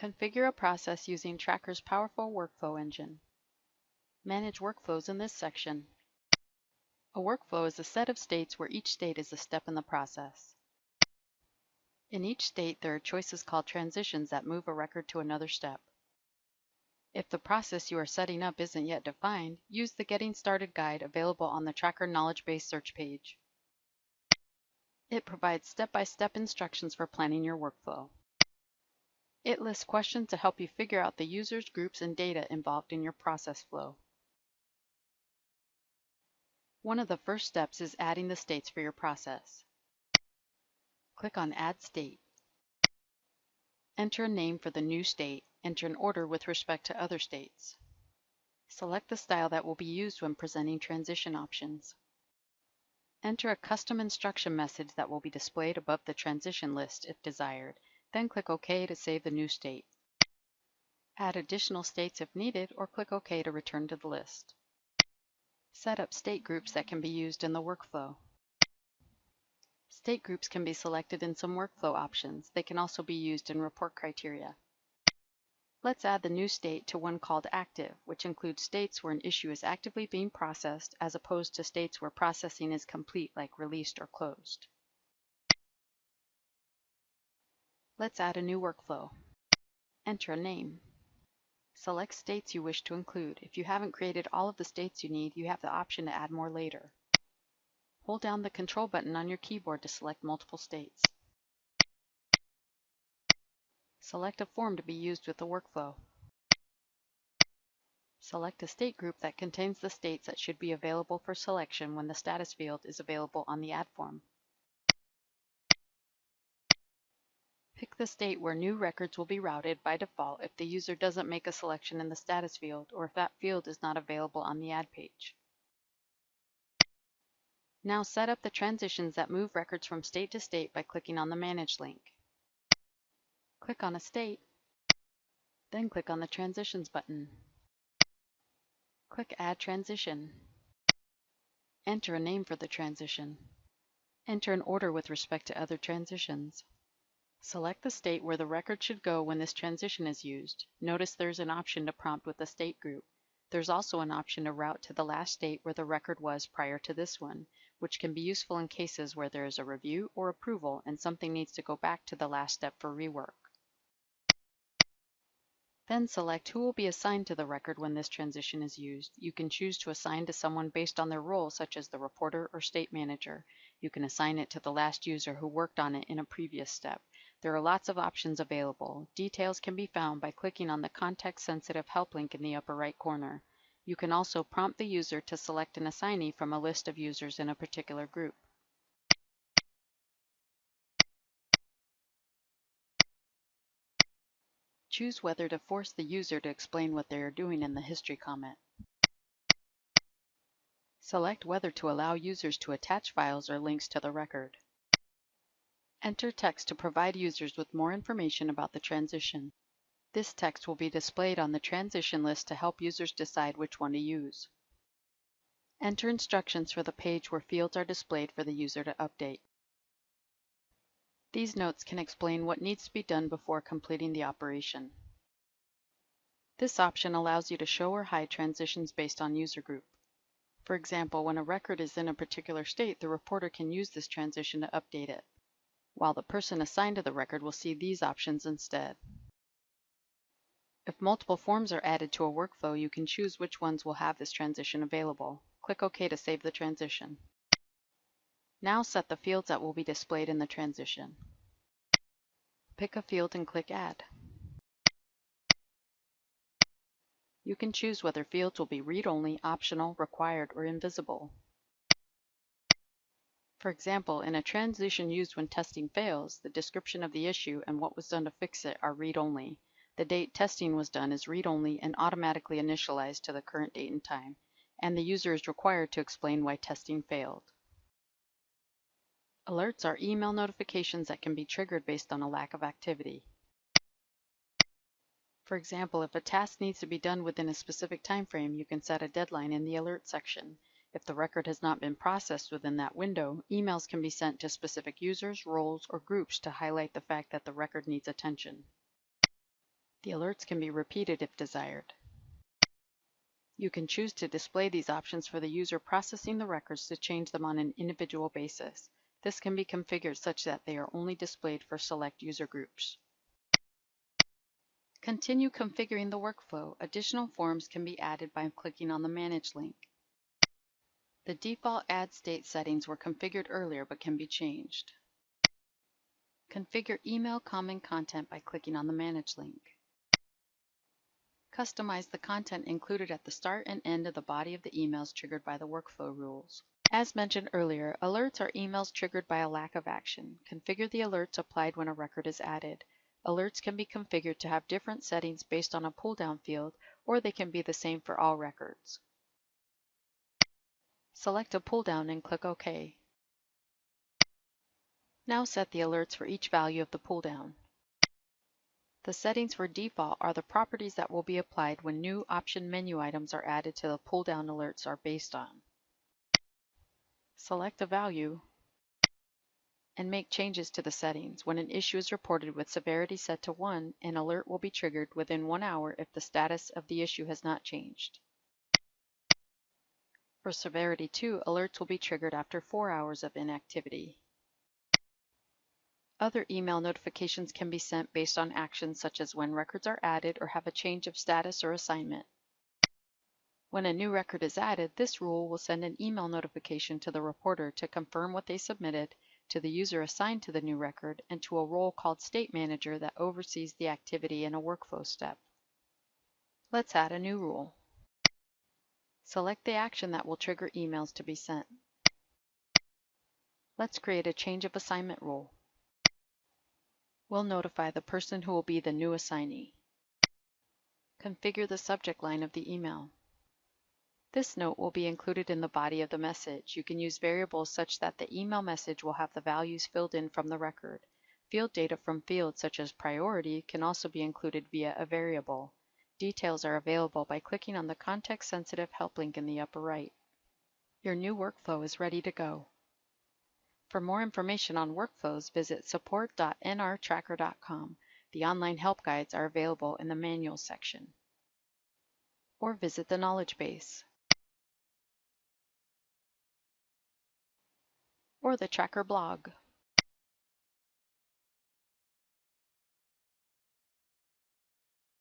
Configure a process using Tracker's powerful workflow engine. Manage workflows in this section. A workflow is a set of states where each state is a step in the process. In each state, there are choices called transitions that move a record to another step. If the process you are setting up isn't yet defined, use the Getting Started guide available on the Tracker Knowledge Base search page. It provides step-by-step instructions for planning your workflow. It lists questions to help you figure out the users, groups, and data involved in your process flow. One of the first steps is adding the states for your process. Click on Add State. Enter a name for the new state. Enter an order with respect to other states. Select the style that will be used when presenting transition options. Enter a custom instruction message that will be displayed above the transition list if desired. Then click OK to save the new state. Add additional states if needed, or click OK to return to the list. Set up state groups that can be used in the workflow. State groups can be selected in some workflow options. They can also be used in report criteria. Let's add the new state to one called Active, which includes states where an issue is actively being processed as opposed to states where processing is complete, like released or closed. Let's add a new workflow. Enter a name. Select states you wish to include. If you haven't created all of the states you need, you have the option to add more later. Hold down the Control button on your keyboard to select multiple states. Select a form to be used with the workflow. Select a state group that contains the states that should be available for selection when the status field is available on the add form. Pick the state where new records will be routed by default if the user doesn't make a selection in the status field or if that field is not available on the add page. Now set up the transitions that move records from state to state by clicking on the Manage link. Click on a state, then click on the Transitions button. Click Add Transition. Enter a name for the transition. Enter an order with respect to other transitions. Select the state where the record should go when this transition is used. Notice there's an option to prompt with the state group. There's also an option to route to the last state where the record was prior to this one, which can be useful in cases where there is a review or approval and something needs to go back to the last step for rework. Then select who will be assigned to the record when this transition is used. You can choose to assign to someone based on their role, such as the reporter or state manager. You can assign it to the last user who worked on it in a previous step. There are lots of options available. Details can be found by clicking on the context-sensitive help link in the upper right corner. You can also prompt the user to select an assignee from a list of users in a particular group. Choose whether to force the user to explain what they are doing in the history comment. Select whether to allow users to attach files or links to the record. Enter text to provide users with more information about the transition. This text will be displayed on the transition list to help users decide which one to use. Enter instructions for the page where fields are displayed for the user to update. These notes can explain what needs to be done before completing the operation. This option allows you to show or hide transitions based on user group. For example, when a record is in a particular state, the reporter can use this transition to update it, while the person assigned to the record will see these options instead. If multiple forms are added to a workflow, you can choose which ones will have this transition available. Click OK to save the transition. Now set the fields that will be displayed in the transition. Pick a field and click Add. You can choose whether fields will be read-only, optional, required, or invisible. For example, in a transition used when testing fails, the description of the issue and what was done to fix it are read-only. The date testing was done is read-only and automatically initialized to the current date and time, and the user is required to explain why testing failed. Alerts are email notifications that can be triggered based on a lack of activity. For example, if a task needs to be done within a specific time frame, you can set a deadline in the alert section. If the record has not been processed within that window, emails can be sent to specific users, roles, or groups to highlight the fact that the record needs attention. The alerts can be repeated if desired. You can choose to display these options for the user processing the records to change them on an individual basis. This can be configured such that they are only displayed for select user groups. Continue configuring the workflow. Additional forms can be added by clicking on the Manage link. The default add state settings were configured earlier but can be changed. Configure email common content by clicking on the Manage link. Customize the content included at the start and end of the body of the emails triggered by the workflow rules. As mentioned earlier, alerts are emails triggered by a lack of action. Configure the alerts applied when a record is added. Alerts can be configured to have different settings based on a pull-down field, or they can be the same for all records. Select a pull-down and click OK. Now set the alerts for each value of the pull-down. The settings for default are the properties that will be applied when new option menu items are added to the pull-down alerts are based on. Select a value and make changes to the settings. When an issue is reported with severity set to 1, an alert will be triggered within 1 hour if the status of the issue has not changed. For severity 2, alerts will be triggered after 4 hours of inactivity. Other email notifications can be sent based on actions such as when records are added or have a change of status or assignment. When a new record is added, this rule will send an email notification to the reporter to confirm what they submitted, to the user assigned to the new record, and to a role called State Manager that oversees the activity in a workflow step. Let's add a new rule. Select the action that will trigger emails to be sent. Let's create a change of assignment rule. We'll notify the person who will be the new assignee. Configure the subject line of the email. This note will be included in the body of the message. You can use variables such that the email message will have the values filled in from the record. Field data from fields such as priority can also be included via a variable. Details are available by clicking on the context-sensitive help link in the upper right. Your new workflow is ready to go. For more information on workflows, visit support.nrtracker.com. The online help guides are available in the Manuals section. Or visit the knowledge base or the Tracker blog.